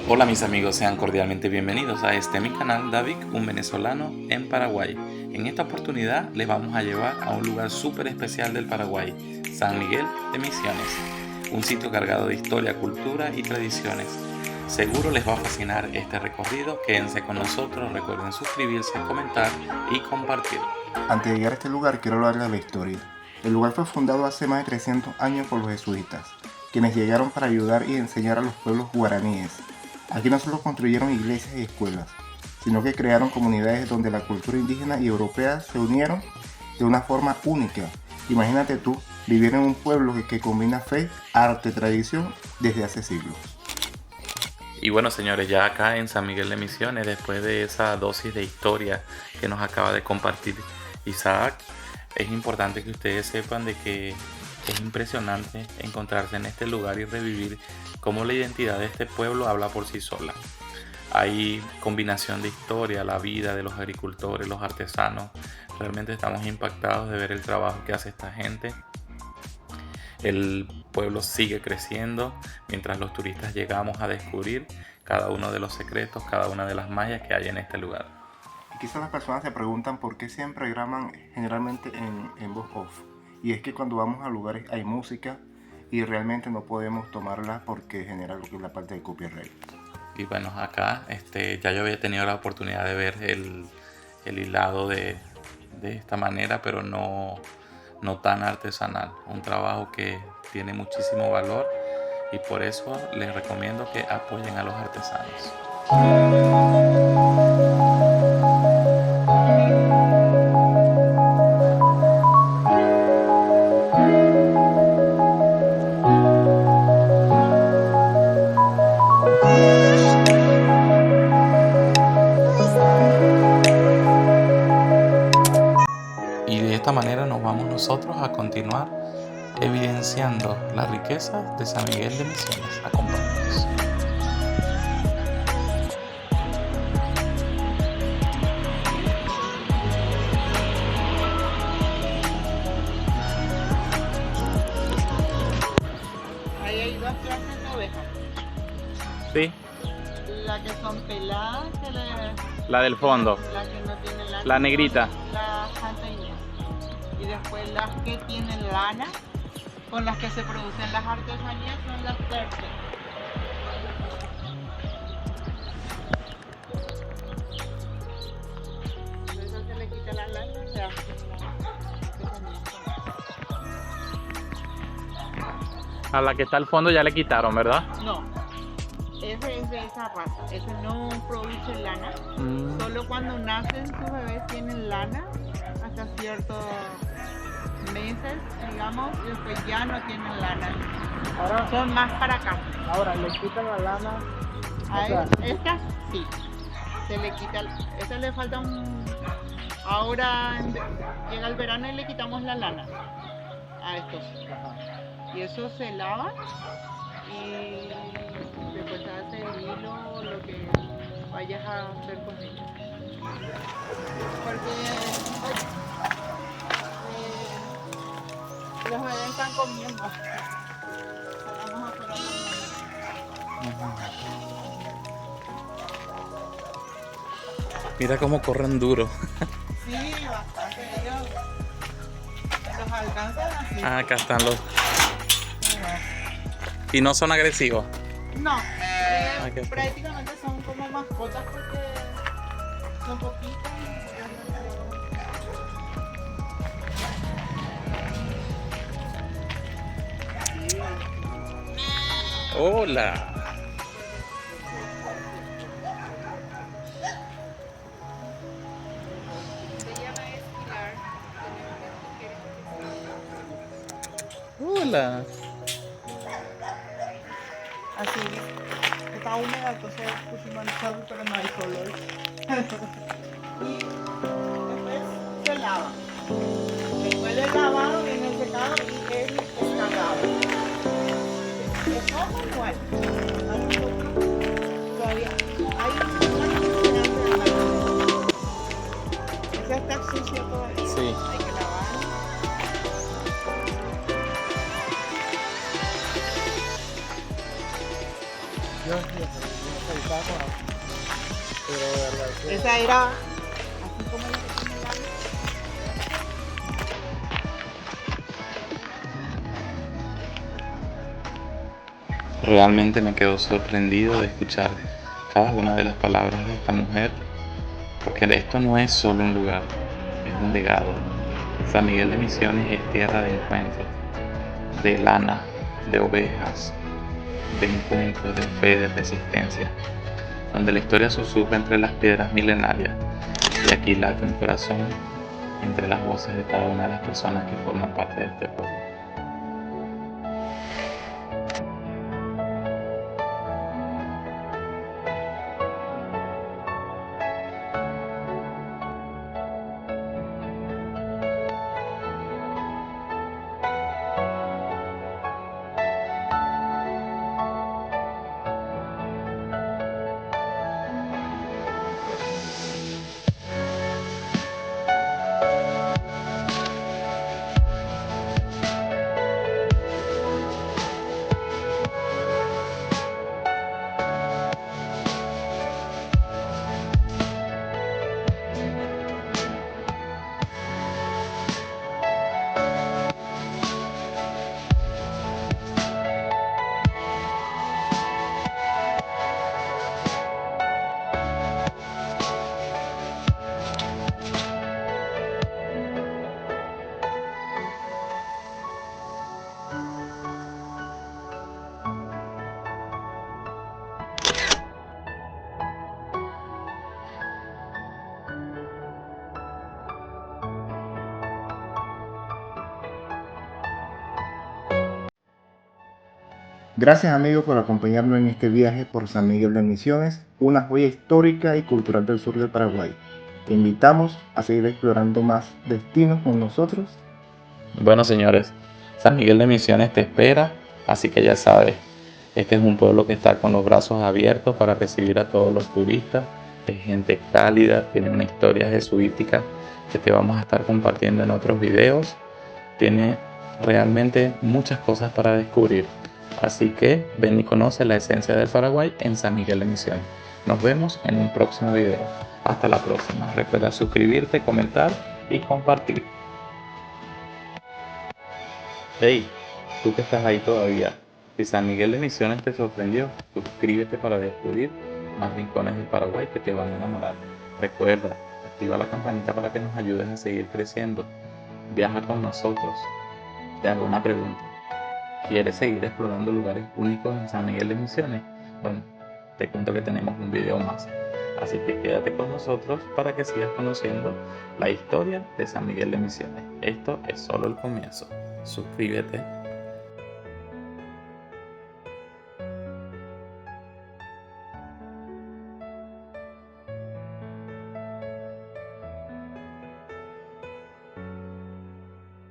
Hola mis amigos, sean cordialmente bienvenidos a mi canal David, un venezolano en Paraguay. En esta oportunidad les vamos a llevar a un lugar súper especial del Paraguay, San Miguel de Misiones, un sitio cargado de historia, cultura y tradiciones. Seguro les va a fascinar este recorrido, quédense con nosotros, recuerden suscribirse, comentar y compartir. Antes de llegar a este lugar quiero hablarles de la historia. El lugar fue fundado hace más de 300 años por los jesuitas, quienes llegaron para ayudar y enseñar a los pueblos guaraníes. Aquí no solo construyeron iglesias y escuelas, sino que crearon comunidades donde la cultura indígena y europea se unieron de una forma única. Imagínate tú vivir en un pueblo que combina fe, arte, tradición desde hace siglos. Y bueno, señores, ya acá en San Miguel de Misiones, después de esa dosis de historia que nos acaba de compartir Isaac, es importante que ustedes sepan de que es impresionante encontrarse en este lugar y revivir cómo la identidad de este pueblo habla por sí sola. Hay combinación de historia, la vida de los agricultores, los artesanos. Realmente estamos impactados de ver el trabajo que hace esta gente. El pueblo sigue creciendo mientras los turistas llegamos a descubrir cada uno de los secretos, cada una de las magias que hay en este lugar. Y quizás las personas se preguntan por qué siempre graban generalmente en voz off. Y es que cuando vamos a lugares hay música y realmente no podemos tomarla porque genera lo que es la parte de copyright. Y bueno, acá ya yo había tenido la oportunidad de ver el hilado de esta manera, pero no tan artesanal. Un trabajo que tiene muchísimo valor y por eso les recomiendo que apoyen a los artesanos. Y de esta manera nos vamos nosotros a continuar evidenciando la riqueza de San Miguel de Misiones. Acompáñanos. Ahí hay dos clases de ovejas. Sí, La que son peladas, la del fondo, la que no tienen lana, la negrita. son las salteñas. Y después las que tienen lana, con las que se producen las artesanías, son las tercias. Por eso se le quita la lana y se hace A la que está al fondo ya le quitaron, ¿verdad? No, ese es de esa raza, ese no produce lana. Solo cuando nacen sus bebés tienen lana hasta ciertos meses, digamos, y después ya no tienen lana. Ahora, Son más para acá. ahora le quitan la lana. A O sea, estas sí, se le quita, esta le falta un... Ahora llega el verano y le quitamos la lana a estos. Y eso se lava y después se hace el hilo, lo que vayas a hacer con ellos. Porque los bebés están comiendo. Vamos a poner Mira cómo corren duro. sí, bastante. Ellos los alcanzan así. Ah, acá están los... Y no son agresivos. No, qué feo. prácticamente son como mascotas porque son poquitas. Hola. Se llama esquilar. Hola. Así, está húmeda, entonces pusimos el sol, pero no hay color. Y después se lava. Después del lavado viene el secado y el escaldado. Es todo igual. Todavía hay una que esa está sucia todavía. Sí. Hay que lavar. Dios mío. actualizada con la... Pero de verdad que... Esa era así como la que tiene el agua. Realmente me quedo sorprendido de escuchar cada una de las palabras de esta mujer, porque esto no es solo un lugar, es un legado. San Miguel de Misiones es tierra de encuentros, de lana, de ovejas, de encuentros, de fe, de resistencia, donde la historia susurra entre las piedras milenarias y aquí late un corazón entre las voces de cada una de las personas que forman parte de este pueblo. Gracias amigos por acompañarnos en este viaje por San Miguel de Misiones, una joya histórica y cultural del sur del Paraguay. Te invitamos a seguir explorando más destinos con nosotros. Bueno, señores, San Miguel de Misiones te espera, así que ya sabes, este es un pueblo que está con los brazos abiertos para recibir a todos los turistas. Es gente cálida, tiene una historia jesuítica que te vamos a estar compartiendo en otros videos. Tiene realmente muchas cosas para descubrir. Así que ven y conoce la esencia del Paraguay en San Miguel de Misiones. Nos vemos en un próximo video. Hasta la próxima. Recuerda suscribirte, comentar y compartir. Hey, tú que estás ahí todavía, si San Miguel de Misiones te sorprendió, suscríbete para descubrir más rincones del Paraguay que te van a enamorar. Recuerda, activa la campanita para que nos ayudes a seguir creciendo. Viaja con nosotros. Te hago una pregunta. ¿Quieres seguir explorando lugares únicos en San Miguel de Misiones? Bueno, te cuento que tenemos un video más. Así que quédate con nosotros para que sigas conociendo la historia de San Miguel de Misiones. Esto es solo el comienzo. Suscríbete.